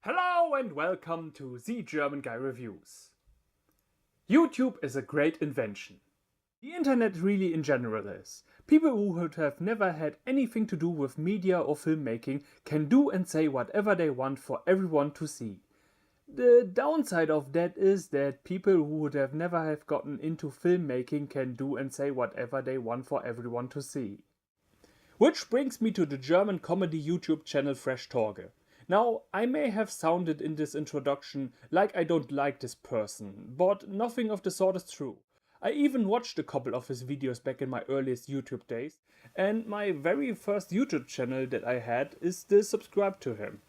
Hello and welcome to The German Guy Reviews. YouTube is a great invention. The internet really in general is. People who would have never had anything to do with media or filmmaking can do and say whatever they want for everyone to see. The downside of that is that people who would have never have gotten into filmmaking can do and say whatever they want for everyone to see. Which brings me to the German comedy YouTube channel Fresh Torge. Now, I may have sounded in this introduction like I don't like this person, but nothing of the sort is true. I even watched a couple of his videos back in my earliest YouTube days, and my very first YouTube channel that I had is still subscribed to him.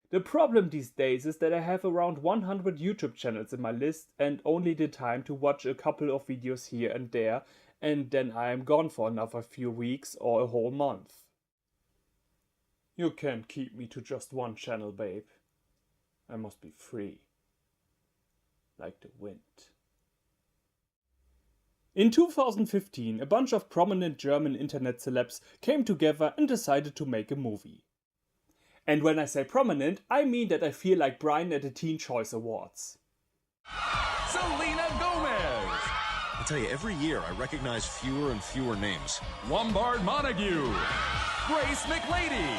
The problem these days is that I have around 100 YouTube channels in my list and only the time to watch a couple of videos here and there, and then I am gone for another few weeks or a whole month. You can't keep me to just one channel, babe. I must be free. Like the wind. In 2015, a bunch of prominent German internet celebs came together and decided to make a movie. And when I say prominent, I mean that I feel like Brian at the Teen Choice Awards. Selena Gomez, I tell you, every year I recognize fewer and fewer names. Lombard Montague, Grace McLady,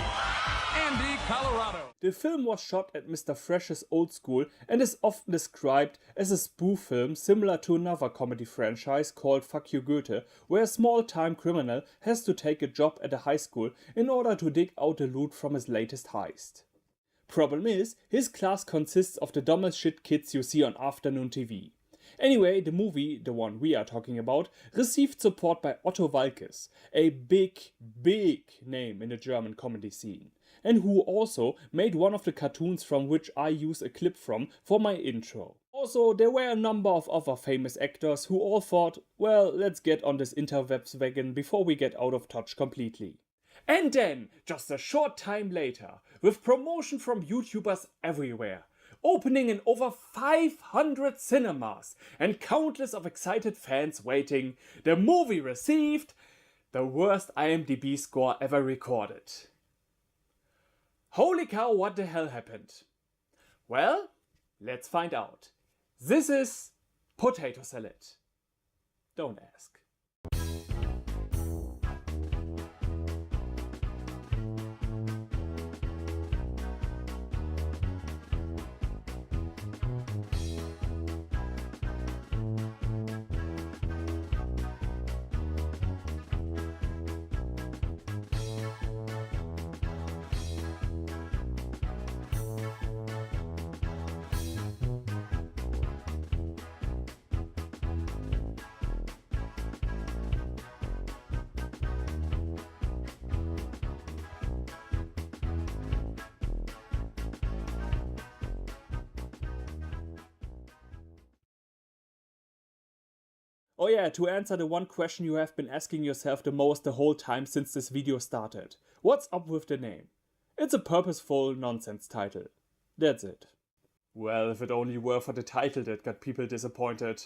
Andy Colorado. The film was shot at Mr. Fresh's old school and is often described as a spoof film similar to another comedy franchise called Fuck You Goethe, where a small-time criminal has to take a job at a high school in order to dig out the loot from his latest heist. Problem is, his class consists of the dumbest shit kids you see on afternoon TV. Anyway, the movie, the one we are talking about, received support by Otto Walkes, a big name in the German comedy scene, and who also made one of the cartoons from which I use a clip from for my intro. Also, there were a number of other famous actors who all thought, well, let's get on this interwebs wagon before we get out of touch completely. And then, just a short time later, with promotion from YouTubers everywhere, opening in over 500 cinemas and countless of excited fans waiting, the movie received the worst IMDb score ever recorded. Holy cow, what the hell happened? Well, let's find out. This is potato salad. Don't ask. Oh yeah, to answer the one question you have been asking yourself the most the whole time since this video started. What's up with the name? It's a purposeful nonsense title. That's it. Well, if it only were for the title that got people disappointed.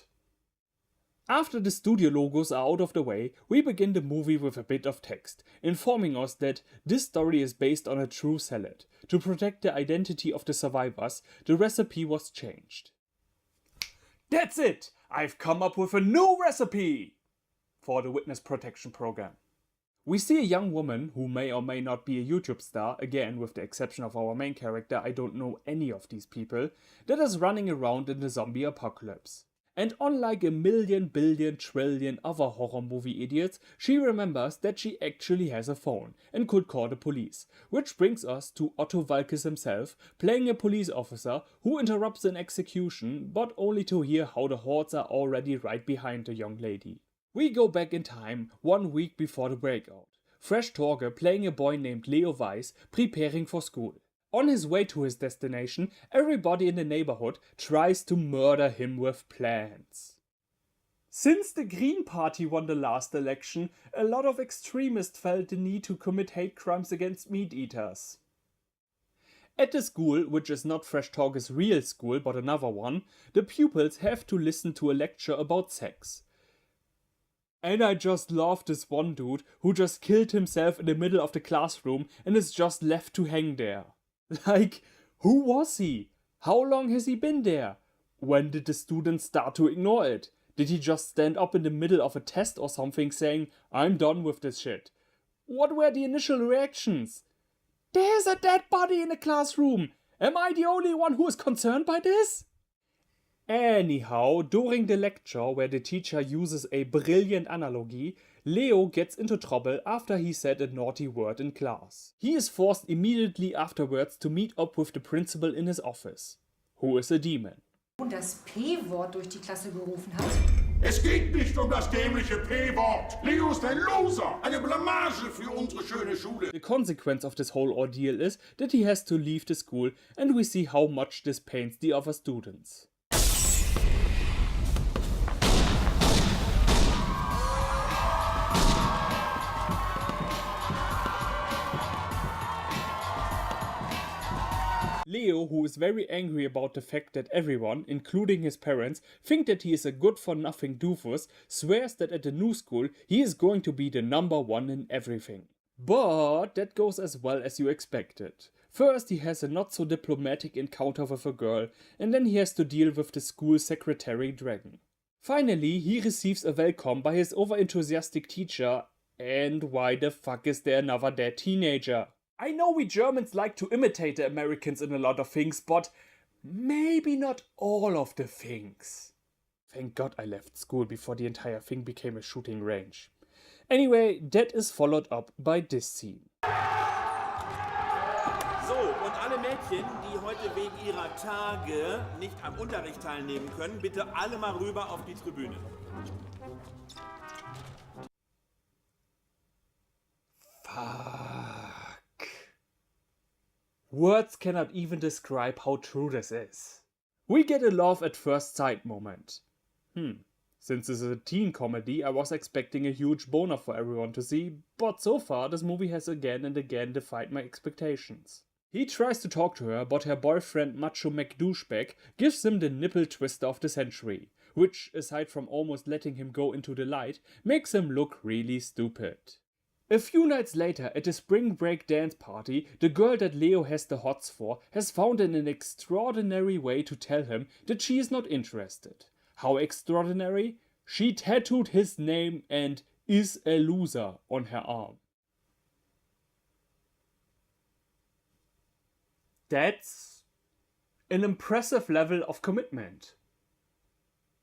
After the studio logos are out of the way, we begin the movie with a bit of text, informing us that this story is based on a true salad. To protect the identity of the survivors, the recipe was changed. That's it! I've come up with a new recipe for the witness protection program. We see a young woman who may or may not be a YouTube star, again with the exception of our main character, I don't know any of these people, that is running around in the zombie apocalypse. And unlike a million, billion, trillion other horror movie idiots, she remembers that she actually has a phone and could call the police. Which brings us to Otto Walkes himself, playing a police officer who interrupts an execution, but only to hear how the hordes are already right behind the young lady. We go back in time, 1 week before the breakout. Fresh Torge playing a boy named Leo Weiss, preparing for school. On his way to his destination, everybody in the neighborhood tries to murder him with plans. Since the Green Party won the last election, a lot of extremists felt the need to commit hate crimes against meat eaters. At the school, which is not Fresh Torge's real school but another one, the pupils have to listen to a lecture about sex. And I just love this one dude who just killed himself in the middle of the classroom and is just left to hang there. Like, Who was he? How long has he been there? When did the students start to ignore it? Did he just stand up in the middle of a test or something saying, "I'm done with this shit"? What were the initial reactions? There's a dead body in the classroom! Am I the only one who is concerned by this? Anyhow, during the lecture where the teacher uses a brilliant analogy, Leo gets into trouble after he said a naughty word in class. He is forced immediately afterwards to meet up with the principal in his office, who is a demon. Und das P-Wort durch die Klasse gerufen hat. Es geht nicht um das dämliche P-Wort. Leo ist ein Loser, eine Blamage für unsere schöne Schule. The consequence of this whole ordeal is that he has to leave the school, and we see how much this pains the other students. Leo, who is very angry about the fact that everyone, including his parents, think that he is a good-for-nothing doofus, swears that at the new school he is going to be the #1 in everything. But that goes as well as you expected. First he has a not-so-diplomatic encounter with a girl, and then he has to deal with the school secretary dragon. Finally, he receives a welcome by his over-enthusiastic teacher, and why the fuck is there another dead teenager? I know we Germans like to imitate the Americans in a lot of things, but maybe not all of the things. Thank God I left school before the entire thing became a shooting range. Anyway, that is followed up by this scene. So, und alle Mädchen, die heute wegen ihrer Tage nicht am Unterricht teilnehmen können, bitte alle mal rüber auf die Tribüne. Words cannot even describe how true this is. We get a love at first sight moment. Since this is a teen comedy, I was expecting a huge boner for everyone to see, but so far this movie has again and again defied my expectations. He tries to talk to her, but her boyfriend Macho McDouchebag gives him the nipple twister of the century, which, aside from almost letting him go into the light, makes him look really stupid. A few nights later, at a spring break dance party, the girl that Leo has the hots for has found an extraordinary way to tell him that she is not interested. How extraordinary? She tattooed his name and "is a loser" on her arm. That's an impressive level of commitment.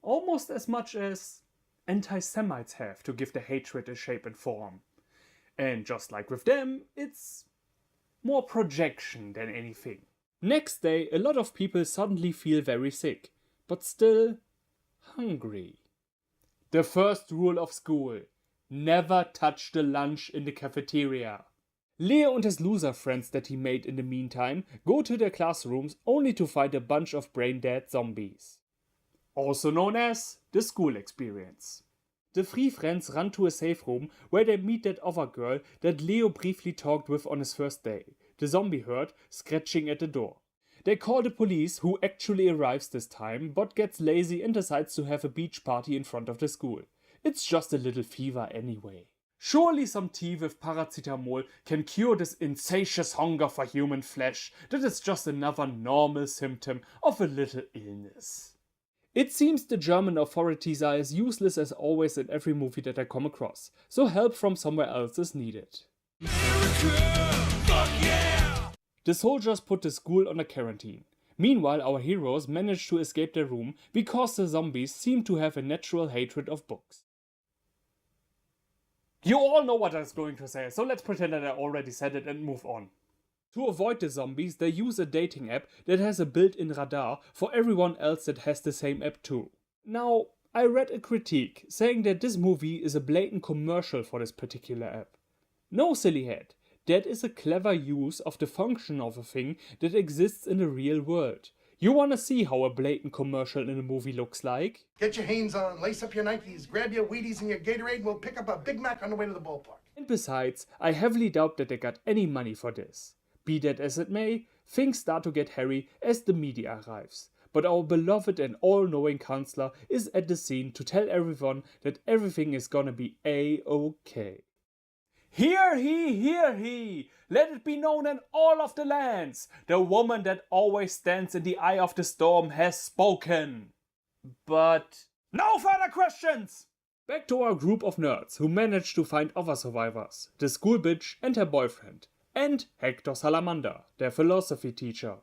Almost as much as anti-Semites have to give their hatred a shape and form. And just like with them, it's more projection than anything. Next day, a lot of people suddenly feel very sick, but still hungry. The first rule of school: never touch the lunch in the cafeteria. Leo and his loser friends that he made in the meantime go to their classrooms only to find a bunch of brain-dead zombies. Also known as the school experience. The three friends run to a safe room where they meet that other girl that Leo briefly talked with on his first day, the zombie herd scratching at the door. They call the police, who actually arrives this time but gets lazy and decides to have a beach party in front of the school. It's just a little fever anyway. Surely some tea with paracetamol can cure this insatious hunger for human flesh that is just another normal symptom of a little illness. It seems the German authorities are as useless as always in every movie that I come across, so help from somewhere else is needed. The soldiers put the school on a quarantine. Meanwhile, our heroes manage to escape their room because the zombies seem to have a natural hatred of books. You all know what I was going to say, so let's pretend that I already said it and move on. To avoid the zombies, they use a dating app that has a built-in radar for everyone else that has the same app too. Now, I read a critique saying that this movie is a blatant commercial for this particular app. No, silly head, that is a clever use of the function of a thing that exists in the real world. You wanna see how a blatant commercial in a movie looks like? Get your Hanes on, lace up your Nikes, grab your Wheaties and your Gatorade, and we'll pick up a Big Mac on the way to the ballpark. And besides, I heavily doubt that they got any money for this. Be that as it may, things start to get hairy as the media arrives. But our beloved and all-knowing Chancellor is at the scene to tell everyone that everything is gonna be A-okay. Hear he, let it be known in all of the lands, the woman that always stands in the eye of the storm has spoken. But no further questions! Back to our group of nerds who managed to find other survivors, the school bitch and her boyfriend, and Hector Salamander, their philosophy teacher,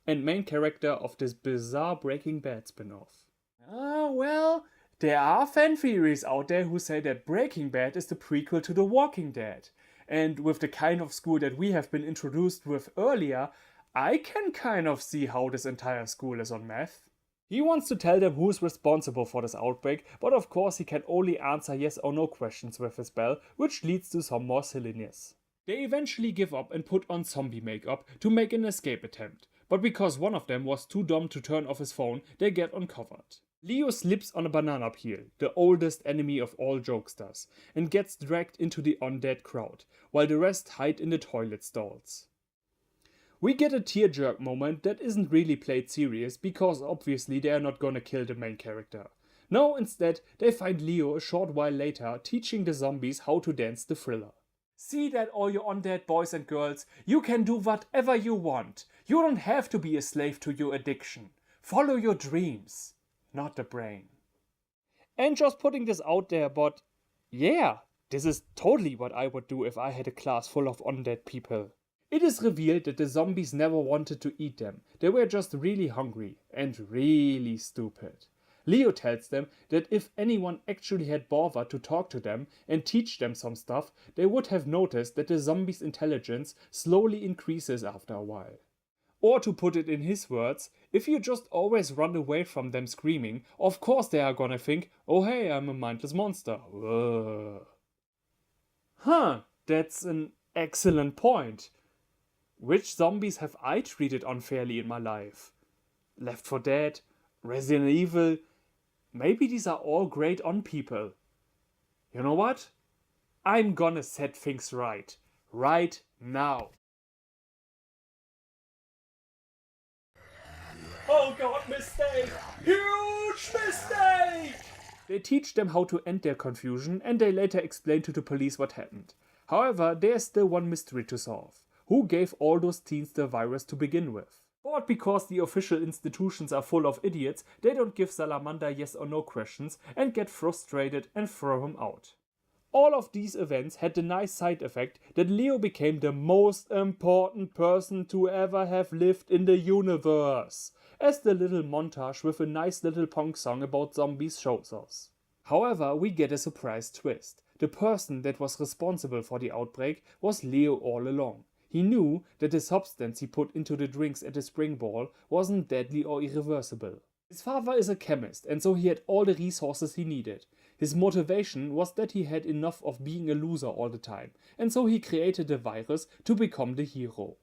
and main character of this bizarre Breaking Bad spin-off. Well, there are fan theories out there who say that Breaking Bad is the prequel to The Walking Dead, and with the kind of school that we have been introduced with earlier, I can kind of see how this entire school is on meth. He wants to tell them who's responsible for this outbreak, but of course he can only answer yes or no questions with his bell, which leads to some more silliness. They eventually give up and put on zombie makeup to make an escape attempt, but because one of them was too dumb to turn off his phone, they get uncovered. Leo slips on a banana peel, the oldest enemy of all jokesters, and gets dragged into the undead crowd, while the rest hide in the toilet stalls. We get a tearjerk moment that isn't really played serious because obviously they are not gonna kill the main character. No, instead they find Leo a short while later teaching the zombies how to dance the Thriller. See that, all you undead boys and girls, you can do whatever you want. You don't have to be a slave to your addiction. Follow your dreams, not the brain. And just putting this out there, but yeah, this is totally what I would do if I had a class full of undead people. It is revealed that the zombies never wanted to eat them, they were just really hungry and really stupid. Leo tells them that if anyone actually had bothered to talk to them and teach them some stuff, they would have noticed that the zombies' intelligence slowly increases after a while. Or to put it in his words, if you just always run away from them screaming, of course they are gonna think, oh hey, I'm a mindless monster. That's an excellent point. Which zombies have I treated unfairly in my life? Left 4 Dead, Resident Evil, maybe these are all great on people. You know what? I'm gonna set things right now. Oh god, mistake! Huge mistake! They teach them how to end their confusion and they later explain to the police what happened. However, there's still one mystery to solve. Who gave all those teens the virus to begin with? But because the official institutions are full of idiots, they don't give Salamander yes or no questions and get frustrated and throw him out. All of these events had the nice side effect that Leo became the most important person to ever have lived in the universe, as the little montage with a nice little punk song about zombies shows us. However, we get a surprise twist. The person that was responsible for the outbreak was Leo all along. He knew that the substance he put into the drinks at the spring ball wasn't deadly or irreversible. His father is a chemist, and so he had all the resources he needed. His motivation was that he had enough of being a loser all the time, and so he created the virus to become the hero.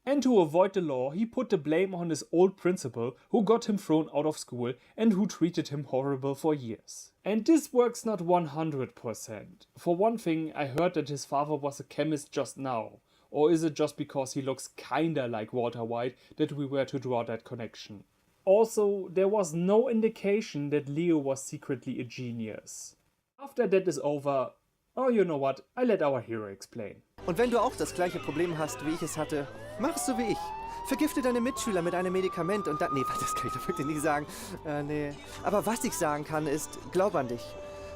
And to avoid the law, he put the blame on his old principal who got him thrown out of school and who treated him horrible for years. And this works not 100%. For one thing, I heard that his father was a chemist just now. Or is it just because he looks kinda like Walter White that we were to draw that connection? Also, there was no indication that Leo was secretly a genius. After that is over, oh, you know what, I let our hero explain. Und wenn du auch das gleiche Problem hast, wie ich es hatte, mach es so wie ich. Vergifte deine Mitschüler mit einem Medikament und dann... Nee, das kann ich doch wirklich nicht sagen. Nee. Aber was ich sagen kann ist, glaub an dich.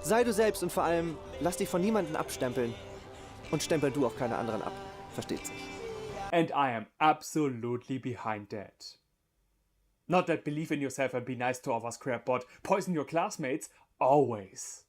Sei du selbst und vor allem, lass dich von niemandem abstempeln. Und stempel du auch keine anderen ab. Versteht sich. And I am absolutely behind that. Not that believe in yourself and be nice to others crap, but poison your classmates, always.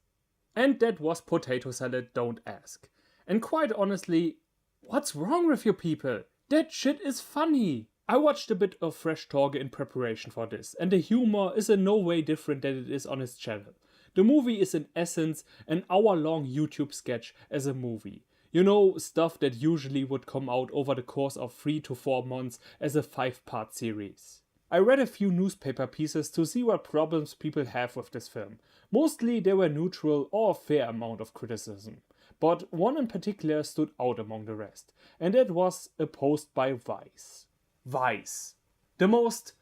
And that was Potato Salad, Don't Ask. And quite honestly, what's wrong with you people? That shit is funny. I watched a bit of Fresh Torge in preparation for this, and the humor is in no way different than it is on his channel. The movie is in essence an hour-long YouTube sketch as a movie. You know, stuff that usually would come out over the course of 3 to 4 months as a 5-part series. I read a few newspaper pieces to see what problems people have with this film. Mostly they were neutral or a fair amount of criticism. But one in particular stood out among the rest, and that was a post by Vice. Vice. The most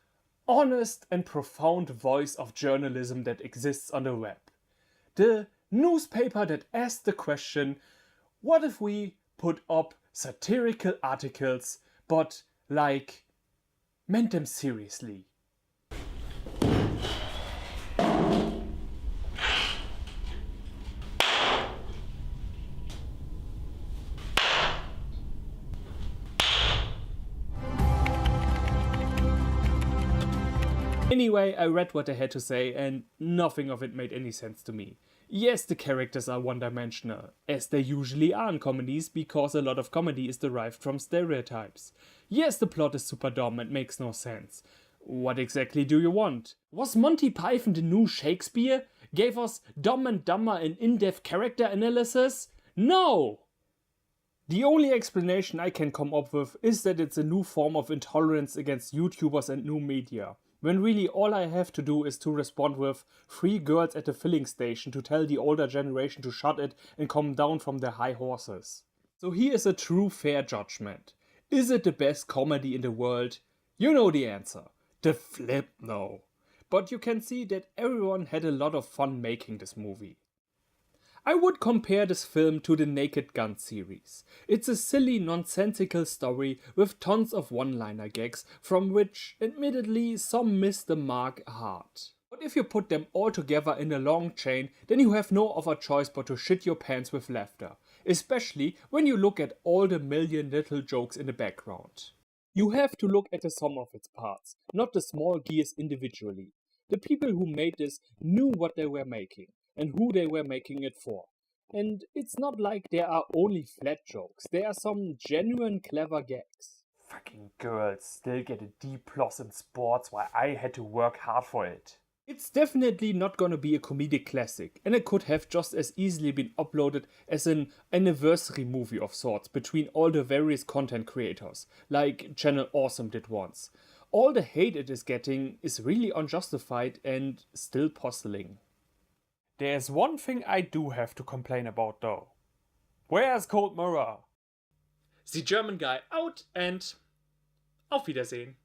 honest and profound voice of journalism that exists on the web. The newspaper that asked the question, what if we put up satirical articles, but like meant them seriously. Anyway, I read what they had to say and nothing of it made any sense to me. Yes, the characters are one-dimensional, as they usually are in comedies because a lot of comedy is derived from stereotypes. Yes, the plot is super dumb and makes no sense. What exactly do you want? Was Monty Python the new Shakespeare? Gave us Dumb and Dumber and in-depth character analysis? No! The only explanation I can come up with is that it's a new form of intolerance against YouTubers and new media. When really all I have to do is to respond with 3 girls at the filling station to tell the older generation to shut it and come down from their high horses. So here is a true fair judgment. Is it the best comedy in the world? You know the answer. The flip no. But you can see that everyone had a lot of fun making this movie. I would compare this film to the Naked Gun series. It's a silly, nonsensical story with tons of one-liner gags, from which, admittedly, some miss the mark hard. But if you put them all together in a long chain, then you have no other choice but to shit your pants with laughter. Especially when you look at all the million little jokes in the background. You have to look at the sum of its parts, not the small gears individually. The people who made this knew what they were making and who they were making it for. And it's not like there are only flat jokes, there are some genuine clever gags. Fucking girls still get a D+ in sports while I had to work hard for it. It's definitely not gonna be a comedic classic, and it could have just as easily been uploaded as an anniversary movie of sorts between all the various content creators, like Channel Awesome did once. All the hate it is getting is really unjustified and still puzzling. There's one thing I do have to complain about though. Where's Cold Mirror? The German guy out and auf Wiedersehen.